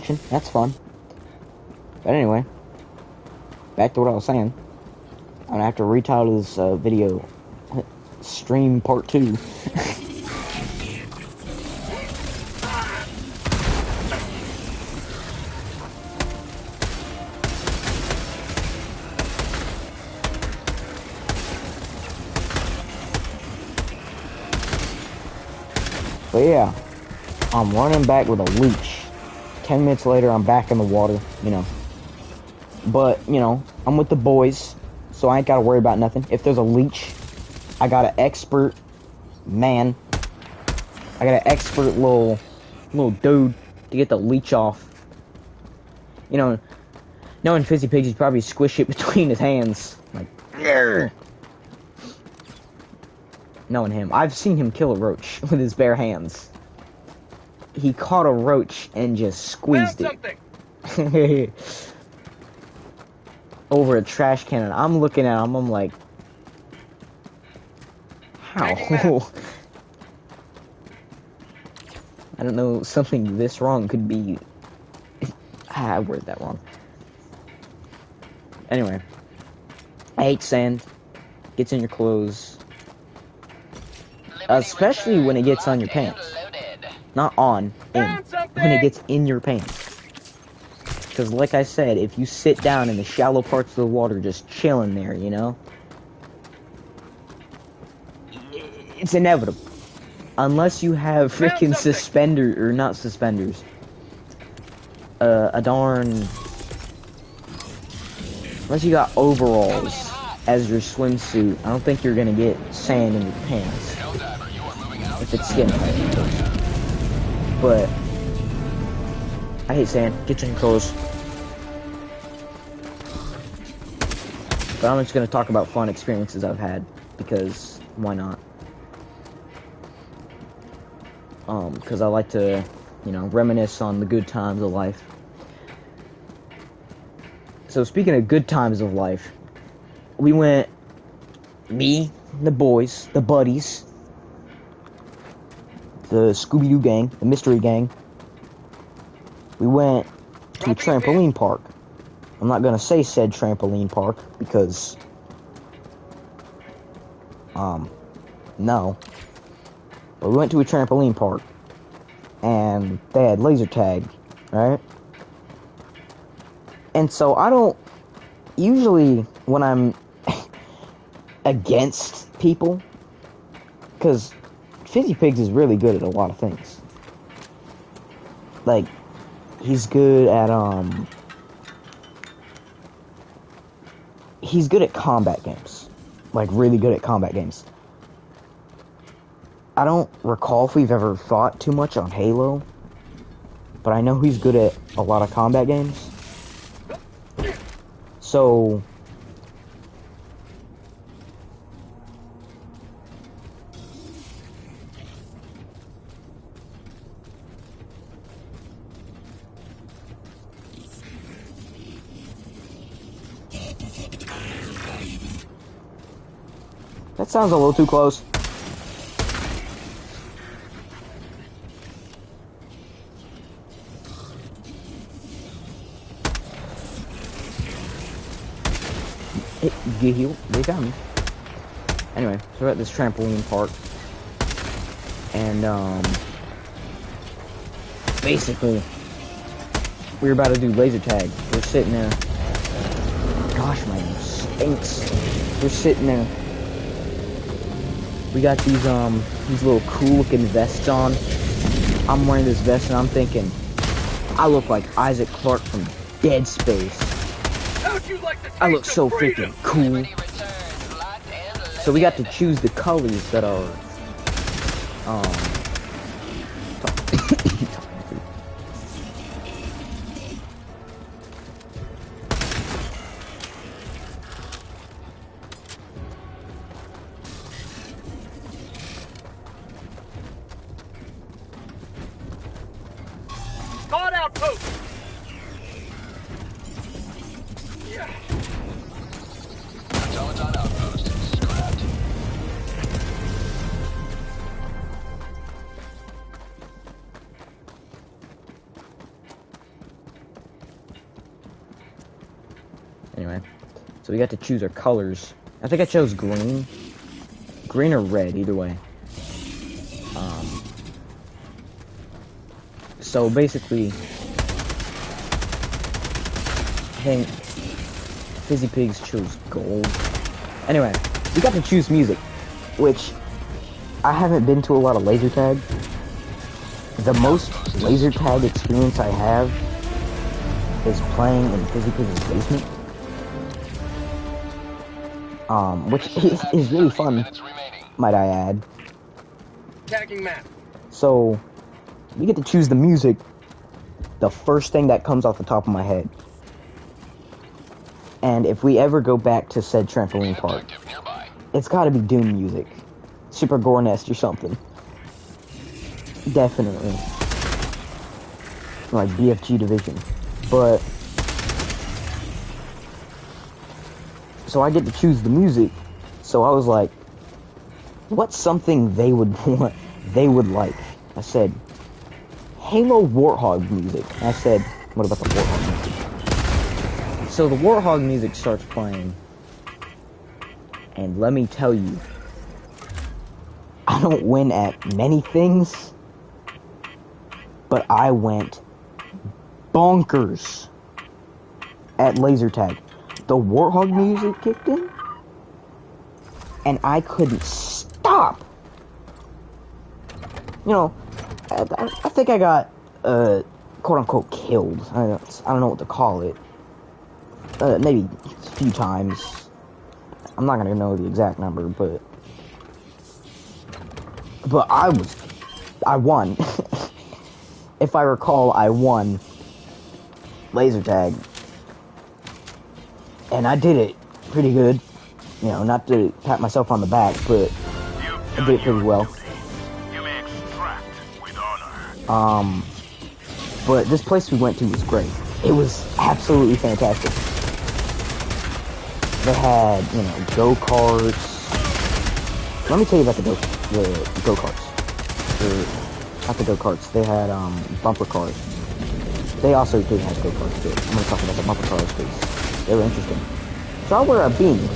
watching. That's fun. But anyway, back to what I was saying. I'm gonna have to retitle this video Stream Part 2. But yeah, I'm running back with a leech. 10 minutes later, I'm back in the water, you know. But, you know, I'm with the boys, so I ain't gotta worry about nothing. If there's a leech, I got an expert man. I got an expert little dude to get the leech off. You know, knowing Fizzy Pigs, he'd probably squish it between his hands. Like, grr. Knowing him. I've seen him kill a roach with his bare hands. He caught a roach and just squeezed it. Over a trash can. I'm looking at him, I'm like, how? I don't know, something this wrong could be... I worded that wrong. Anyway. I hate sand. Gets in your clothes. Especially when it gets on your pants. Not on, in. When it gets in your pants. Because like I said, if you sit down in the shallow parts of the water just chilling there, you know? It's inevitable. Unless you have freaking suspenders, or not suspenders. A darn... Unless you got overalls as your swimsuit, I don't think you're gonna get sand in your pants. If it's skin tight. But I hate sand. Get your clothes. But I'm just gonna talk about fun experiences I've had, because why not? Because I like to, you know, reminisce on the good times of life. So speaking of good times of life, we went, me, the boys, the buddies, the Scooby-Doo gang, the mystery gang. We went to a trampoline park. I'm not gonna say said trampoline park because, no. But we went to a trampoline park and they had laser tag, right? And so I don't, usually when I'm against people, because Fizzy Pigs is really good at a lot of things. Like, he's good at, he's good at combat games. Like, really good at combat games. I don't recall if we've ever fought too much on Halo, but I know he's good at a lot of combat games. So... That sounds a little too close. Get healed. They got me. Anyway, so we're at this trampoline park. And, basically, we were about to do laser tag. We're sitting there. Gosh, my name stinks. We're sitting there. We got these little cool looking vests on. I'm wearing this vest and I'm thinking, I look like Isaac Clarke from Dead Space. I look so freaking cool. So we got to choose the colors that are, Caught outpost! Automaton outpost scrapped. Anyway, so we got to choose our colors. I think I chose green. Green or red, either way. So basically, I think Fizzy Pigs chose gold. Anyway, we got to choose music, which I haven't been to a lot of laser tag. The most laser tag experience I have is playing in Fizzy Pigs' basement. Which is really fun, might I add. Tagging map. So, we get to choose the music, the first thing that comes off the top of my head. And if we ever go back to said trampoline park, it's gotta be Doom music. Super Gore Nest or something. Definitely. Like BFG Division. But, so I get to choose the music, so I was like, what's something they would want, they would like? I said, Halo Warthog music. I said, what about the Warthog music? So the Warthog music starts playing, and let me tell you, I don't win at many things, but I went bonkers at laser tag. The Warthog music kicked in, and I couldn't stop. You know, I think I got, quote-unquote killed. I don't know what to call it. Maybe a few times. I'm not gonna know the exact number, but I won. If I recall, I won laser tag. And I did it pretty good. You know, not to pat myself on the back, but I did it pretty well. You may extract with honor. But this place we went to was great. It was absolutely fantastic. They had, you know, go-karts. Let me tell you about the go-karts. Not the go-karts. They had, bumper cars. They also did have go-karts, too. I'm gonna talk about the bumper cars, because they were interesting. So I'll wear a beanie.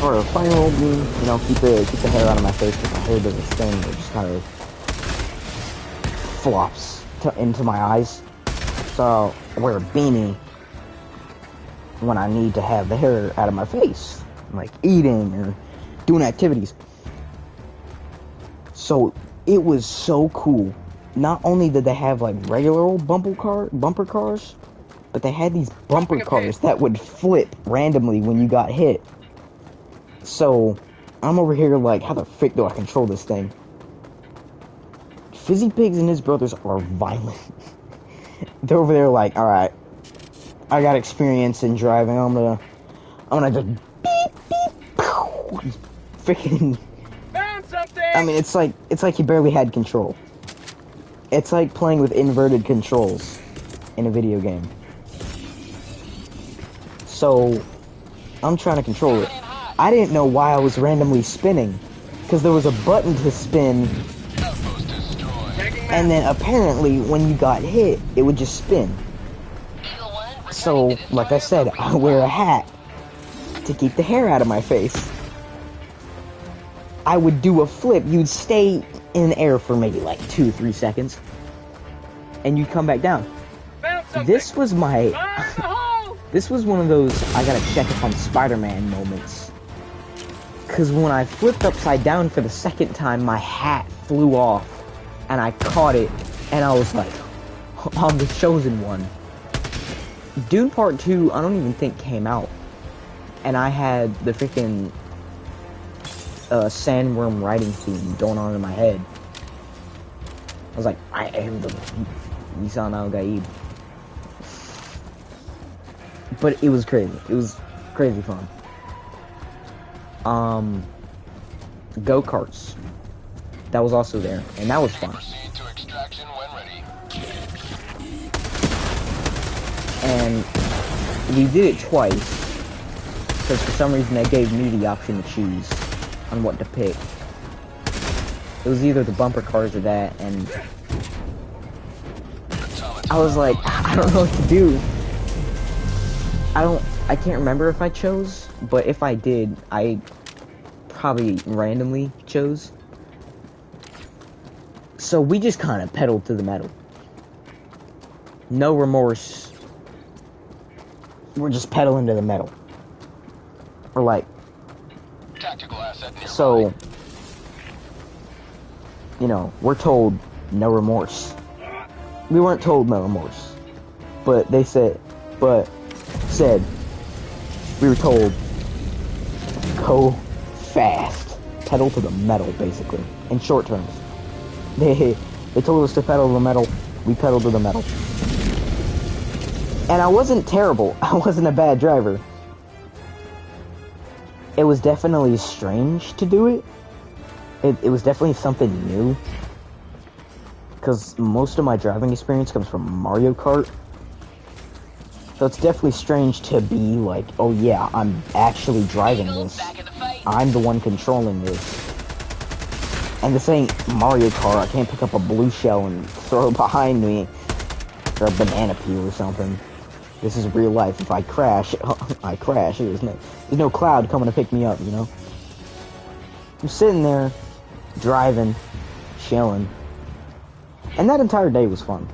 Or a funny old beanie, you know, keep the hair out of my face, because my hair does this thing that just kind of flops into my eyes. So I wear a beanie when I need to have the hair out of my face, like eating or doing activities. So it was so cool. Not only did they have like regular old bumper cars, but they had these bumper cars that would flip randomly when you got hit. So I'm over here like, how the frick do I control this thing? Fizzy Pigs and his brothers are violent. They're over there like, alright, I got experience in driving, I'm gonna just beep, beep, pow, freaking, Found something. I mean, it's like he barely had control. It's like playing with inverted controls in a video game. So, I'm trying to control it. I didn't know why I was randomly spinning, because there was a button to spin, and then apparently when you got hit, it would just spin. So, like I said, I wear a hat to keep the hair out of my face. I would do a flip, you'd stay in the air for maybe like 2-3 seconds, and you'd come back down. This was my, this was one of those I gotta check if I'm Spider-Man moments. Cause when I flipped upside down for the second time, my hat flew off, and I caught it, and I was like, I'm the chosen one. Dune Part 2, I don't even think came out, and I had the freaking sandworm riding theme going on in my head. I was like, I am the Nissan Al-Gaib. But it was crazy. It was crazy fun. Go-karts. That was also there, and that was fun. Proceed to extraction when ready. And we did it twice, because for some reason they gave me the option to choose on what to pick. It was either the bumper cars or that, and I was like, I don't know what to do. I can't remember if I chose, but if I did, I probably randomly chose. So we just kind of pedaled to the metal. No remorse. We're just pedaling to the metal. We're like, Tactical asset nearby. so, you know, we're told no remorse. We weren't told no remorse, but they said, we were told, go fast, pedal to the metal, basically, in short terms. They told us to pedal to the metal, we pedaled to the metal. And I wasn't terrible, I wasn't a bad driver. It was definitely strange to do it. It was definitely something new. Because most of my driving experience comes from Mario Kart. So it's definitely strange to be like, oh yeah, I'm actually driving this. I'm the one controlling this. And this ain't Mario Kart. I can't pick up a blue shell and throw it behind me. Or a banana peel or something. This is real life. If I crash, I crash. There's no cloud coming to pick me up, you know? I'm sitting there, driving, chilling. And that entire day was fun.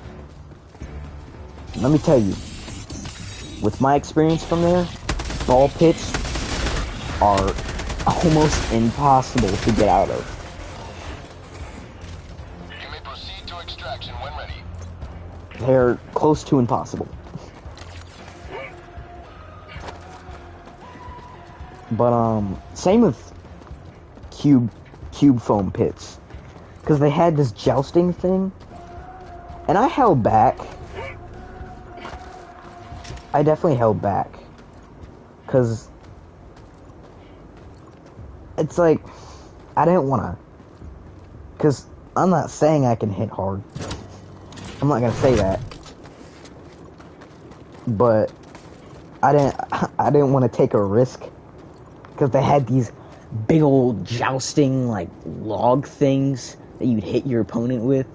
Let me tell you, with my experience from there, ball pits are almost impossible to get out of. You may proceed to extraction when ready. They're close to impossible. But, same with cube foam pits. Because they had this jousting thing. And I held back. I definitely held back. Because it's like, I didn't want to. Because I'm not saying I can hit hard. I'm not going to say that. But I didn't want to take a risk. Because they had these big old jousting, like, log things that you'd hit your opponent with.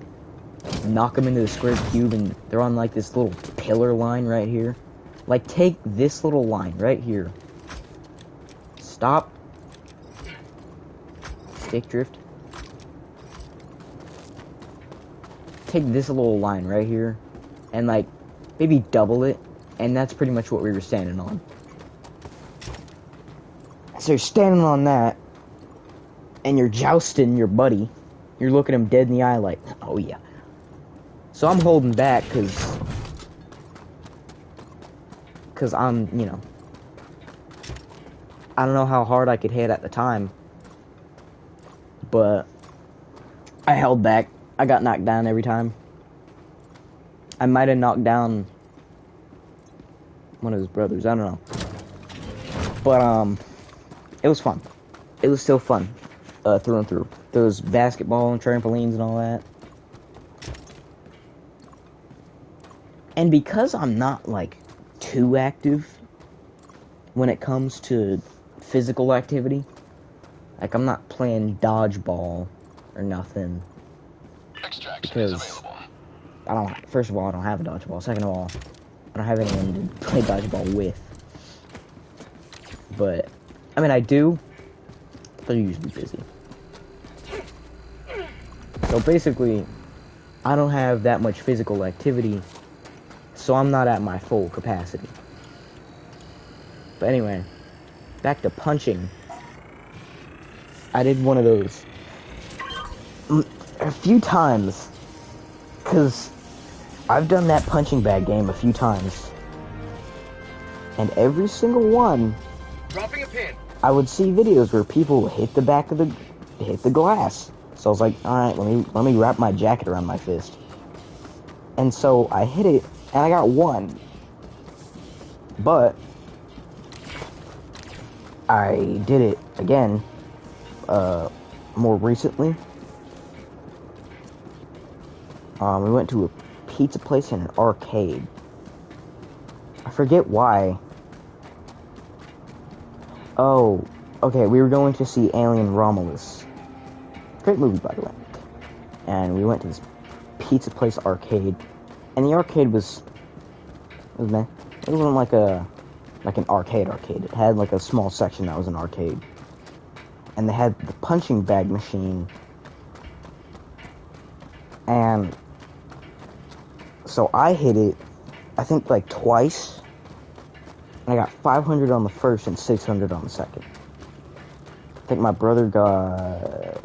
Knock them into the square cube, and they're on, like, this little pillar line right here. Like, take this little line right here. Stop. Stick drift. Take this little line right here, and, like, maybe double it, and that's pretty much what we were standing on. So you're standing on that, and you're jousting your buddy. You're looking him dead in the eye like, oh yeah. So I'm holding back because I'm, you know, I don't know how hard I could hit at the time, but I held back. I got knocked down every time. I might have knocked down one of his brothers, I don't know. But, it was fun. It was still fun, through and through. There was basketball and trampolines and all that. And because I'm not, like, too active when it comes to physical activity, like, I'm not playing dodgeball or nothing. Extraction Because is available. First of all, I don't have a dodgeball. Second of all, I don't have anyone to play dodgeball with. But, I mean, I do, but they're usually busy. So basically, I don't have that much physical activity, so I'm not at my full capacity. But anyway, back to punching. I did one of those a few times, because I've done that punching bag game a few times, and every single one, Dropping a pin. I would see videos where people hit the back of hit the glass. So I was like, alright, let me wrap my jacket around my fist. And so I hit it, and I got one. But I did it again, more recently. We went to a pizza place and an arcade. I forget why. Oh, okay, we were going to see Alien Romulus. Great movie, by the way. And we went to this pizza place arcade. And the arcade was meh. It wasn't like a like an arcade. It had like a small section that was an arcade. And they had the punching bag machine. And so I hit it, I think like twice. And I got 500 on the first and 600 on the second. I think my brother got,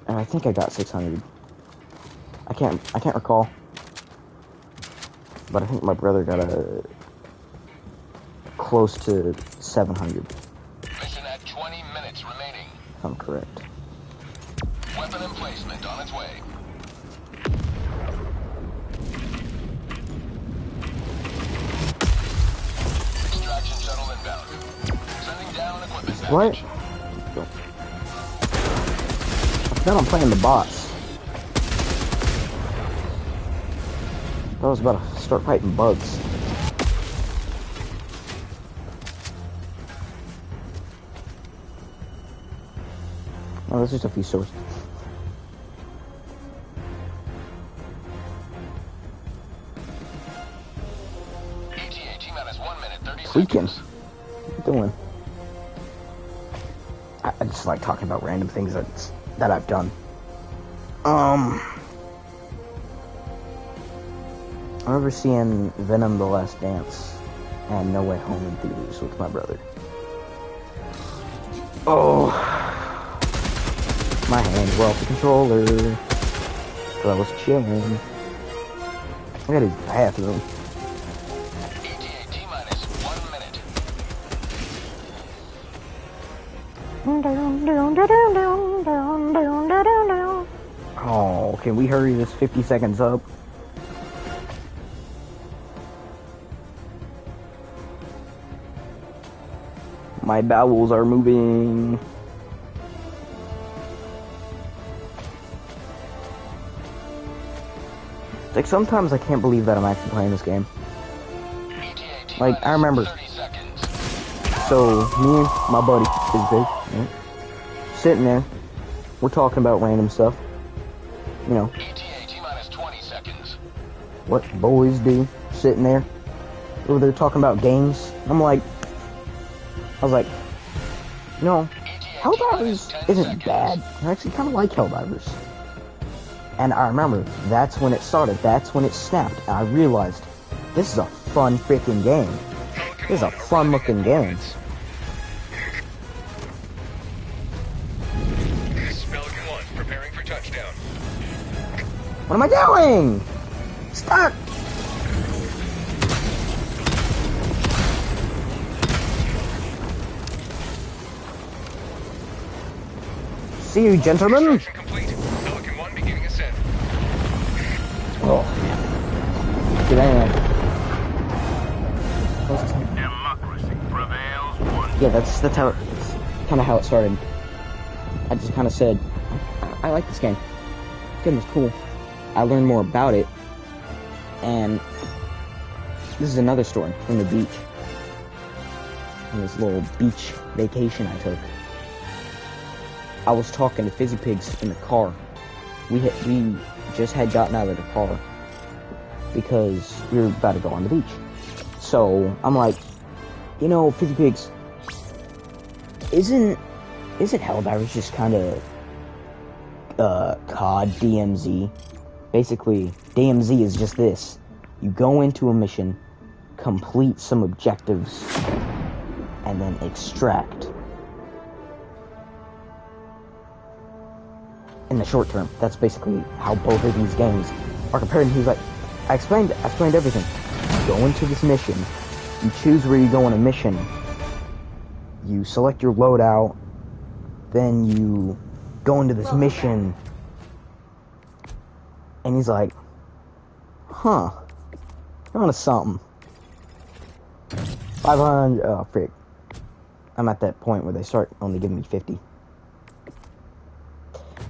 and I think I got 600. I can't recall. But I think my brother got a close to 700. Mission at 20 minutes remaining. If I'm correct. Weapon emplacement on its way. Extraction shuttle inbound. Sending down equipment package. What? I forgot I'm playing the bots. I was about to start fighting bugs. Oh, there's just a few swords. ETA T-minus 1 minute 30 Freaking. seconds. What are you doing? I just like talking about random things that I've done. I remember seeing Venom: The Last Dance and No Way Home in theaters with my brother. Oh, my hands were off the controller because I was chilling. I gotta use the bathroom. ETA T-minus 1 minute. Oh, can we hurry this 50 seconds up? My bowels are moving. Like, sometimes I can't believe that I'm actually playing this game. ETA Like, I remember. 30 seconds. So, me and my buddy, right, sitting there, we're talking about random stuff. You know, ETA T-minus 20 seconds. what boys do, sitting there. Over there talking about games. I was like, you know, Helldivers isn't bad. I actually kind of like Helldivers. And I remember, that's when it started. That's when it snapped. And I realized, this is a fun freaking game. This is a fun looking game. Pelican 1, preparing for touchdown. What am I doing? Stop! See you, gentlemen. Construction complete. Pelican 1 beginning ascent. Oh, did I? Democracy prevails once. Yeah, that's how it's kind of how it started. I just kind of said, I like this game. This game is cool. I learned more about it, and this is another story from the beach. From this little beach vacation I took. I was talking to Fizzy Pigs in the car. We just had gotten out of the car because we were about to go on the beach. So I'm like, you know, Fizzy Pigs, isn't Helldivers just kind of COD DMZ? Basically, DMZ is just this: you go into a mission, complete some objectives, and then extract. In the short term, that's basically how both of these games are compared. And he's like, I explained everything. You go into this mission, you choose where you go on a mission, you select your loadout, then you go into this mission, and he's like, huh, you're onto something. 500, oh frick. I'm at that point where they start only giving me 50.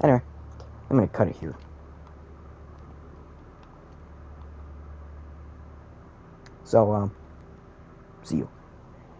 Anyway, I'm gonna cut it here. So, see you.